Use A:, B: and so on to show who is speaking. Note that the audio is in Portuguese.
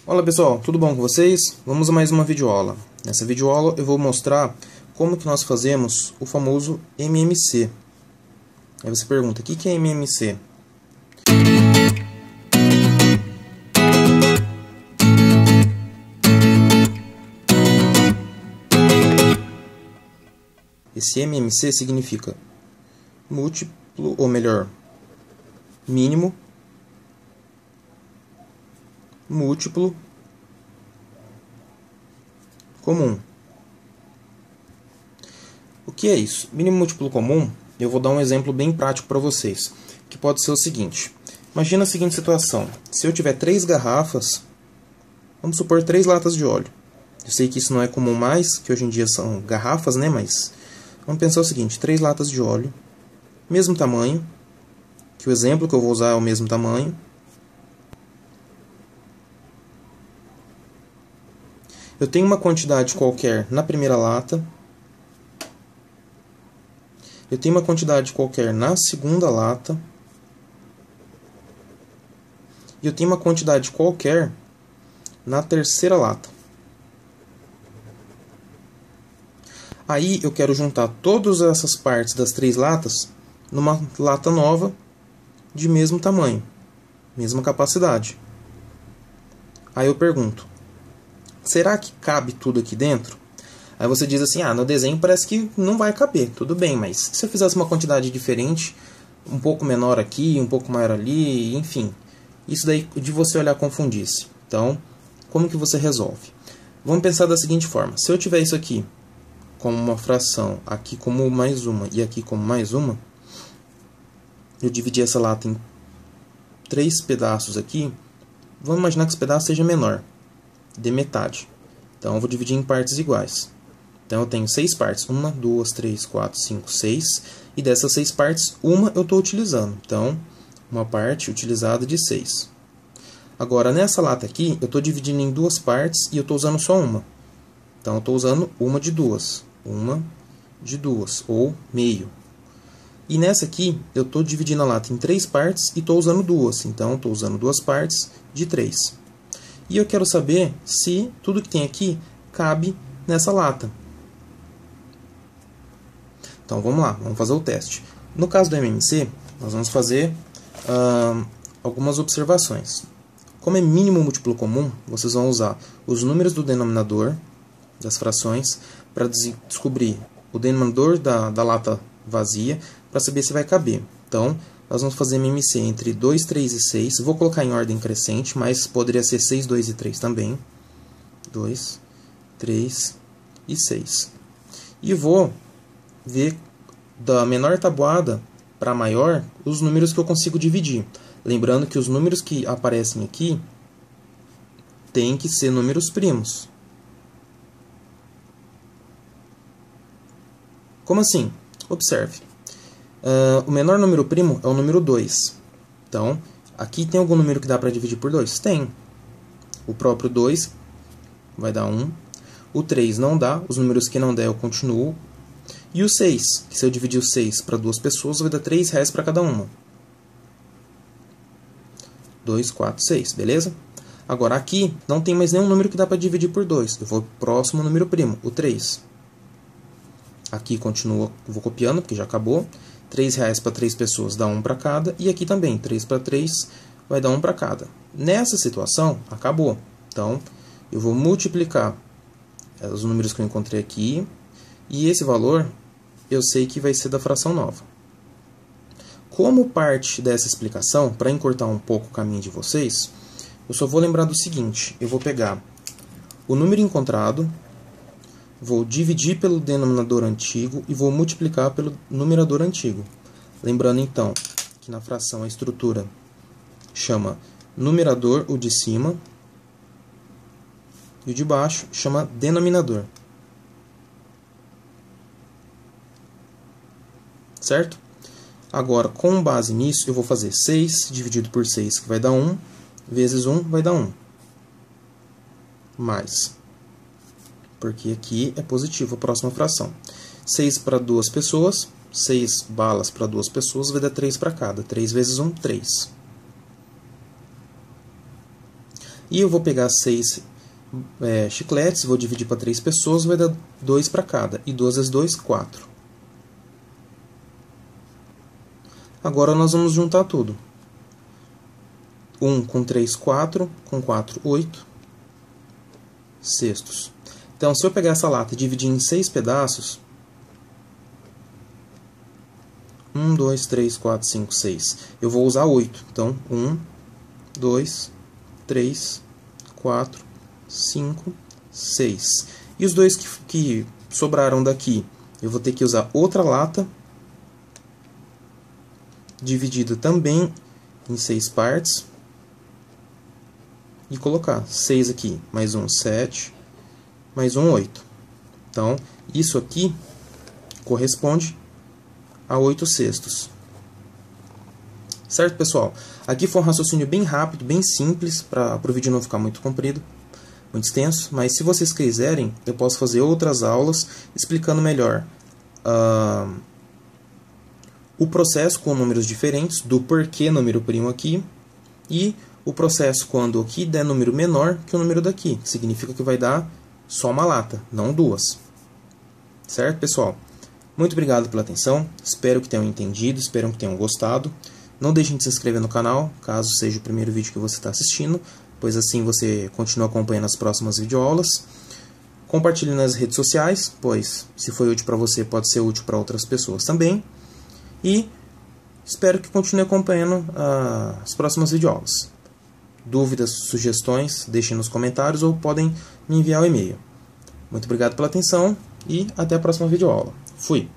A: Olá pessoal, tudo bom com vocês? Vamos a mais uma videoaula. Nessa videoaula eu vou mostrar como que nós fazemos o famoso MMC. Aí você pergunta, o que é MMC? Esse MMC significa múltiplo, ou melhor, mínimo, múltiplo, comum. O que é isso? Mínimo múltiplo comum, eu vou dar um exemplo bem prático para vocês, que pode ser o seguinte. Imagina a seguinte situação, se eu tiver 3 garrafas, vamos supor 3 latas de óleo. Eu sei que isso não é comum mais, que hoje em dia são garrafas, né? Mas vamos pensar o seguinte, 3 latas de óleo, mesmo tamanho, que o exemplo que eu vou usar é o mesmo tamanho. Eu tenho uma quantidade qualquer na primeira lata. Eu tenho uma quantidade qualquer na segunda lata. E eu tenho uma quantidade qualquer na terceira lata. Aí eu quero juntar todas essas partes das 3 latas numa lata nova de mesmo tamanho, mesma capacidade. Aí eu pergunto, será que cabe tudo aqui dentro? Aí você diz assim, no desenho parece que não vai caber. Tudo bem, mas se eu fizesse uma quantidade diferente, um pouco menor aqui, um pouco maior ali, enfim. Isso daí de você olhar confundir-se. Então, como que você resolve? Vamos pensar da seguinte forma. Se eu tiver isso aqui como uma fração, aqui como mais uma e aqui como mais uma, eu dividi essa lata em 3 pedaços aqui. Vamos imaginar que esse pedaço seja menor, de metade. Então, eu vou dividir em partes iguais. Então, eu tenho 6 partes. 1, 2, 3, 4, 5, 6. E dessas 6 partes, uma eu estou utilizando. Então, uma parte utilizada de 6. Agora, nessa lata aqui, eu estou dividindo em 2 partes e eu estou usando só uma. Então, eu estou usando uma de 2. Uma de 2, ou meio. E nessa aqui, eu estou dividindo a lata em 3 partes e estou usando 2. Então, eu estou usando 2 partes de 3. E eu quero saber se tudo que tem aqui cabe nessa lata. Então, vamos lá, vamos fazer o teste. No caso do MMC, nós vamos fazer algumas observações. Como é mínimo múltiplo comum, vocês vão usar os números do denominador das frações para descobrir o denominador da lata vazia para saber se vai caber. Então, nós vamos fazer MMC entre 2, 3 e 6. Vou colocar em ordem crescente, mas poderia ser 6, 2 e 3 também. 2, 3 e 6. E vou ver da menor tabuada para a maior os números que eu consigo dividir. Lembrando que os números que aparecem aqui têm que ser números primos. Como assim? Observe. O menor número primo é o número 2. Então, aqui tem algum número que dá para dividir por 2? Tem. O próprio 2 vai dar 1. O 3 não dá. Os números que não der eu continuo. E o 6, que se eu dividir o 6 para 2 pessoas, vai dar R$3 para cada uma. 2, 4, 6, beleza? Agora, aqui não tem mais nenhum número que dá para dividir por 2. Eu vou para o próximo número primo, o 3. Aqui continua, vou copiando, porque já acabou. R$3 para 3 pessoas dá 1 para cada. E aqui também, 3 para 3 vai dar 1 para cada. Nessa situação, acabou. Então, eu vou multiplicar os números que eu encontrei aqui. E esse valor, eu sei que vai ser da fração nova. Como parte dessa explicação, para encurtar um pouco o caminho de vocês, eu só vou lembrar do seguinte. Eu vou pegar o número encontrado, vou dividir pelo denominador antigo e vou multiplicar pelo numerador antigo. Lembrando, então, que na fração a estrutura chama numerador, o de cima, e o de baixo chama denominador. Certo? Agora, com base nisso, eu vou fazer 6 dividido por 6, que vai dar 1, vezes 1 vai dar 1. Mais. Porque aqui é positivo a próxima fração. 6 para 2 pessoas, 6 balas para 2 pessoas, vai dar 3 para cada. 3 vezes 1, 3. E eu vou pegar 6 chicletes, vou dividir para 3 pessoas, vai dar 2 para cada. E 2 vezes 2, 4. Agora nós vamos juntar tudo. 1 com 3, 4. Com 4, 8 cestos. Então, se eu pegar essa lata e dividir em 6 pedaços... 1, 2, 3, 4, 5, 6. Eu vou usar 8. Então, 1, 2, 3, 4, 5, 6. E os dois que sobraram daqui, eu vou ter que usar outra lata, dividida também em 6 partes, e colocar 6 aqui, mais 1, 7, mais 1, 8. Então, isso aqui corresponde a 8 cestos. Certo, pessoal? Aqui foi um raciocínio bem rápido, bem simples, para o vídeo não ficar muito comprido, muito extenso, mas se vocês quiserem, eu posso fazer outras aulas explicando melhor o processo com números diferentes, do porquê número primo aqui, e o processo quando aqui der número menor que o número daqui, que significa que vai dar só uma lata, não duas. Certo, pessoal? Muito obrigado pela atenção, espero que tenham entendido, espero que tenham gostado. Não deixem de se inscrever no canal, caso seja o primeiro vídeo que você está assistindo, pois assim você continua acompanhando as próximas videoaulas. Compartilhe nas redes sociais, pois se foi útil para você, pode ser útil para outras pessoas também. E espero que continue acompanhando as próximas videoaulas. Dúvidas, sugestões, deixem nos comentários ou podem me enviar o e-mail. Muito obrigado pela atenção e até a próxima videoaula. Fui!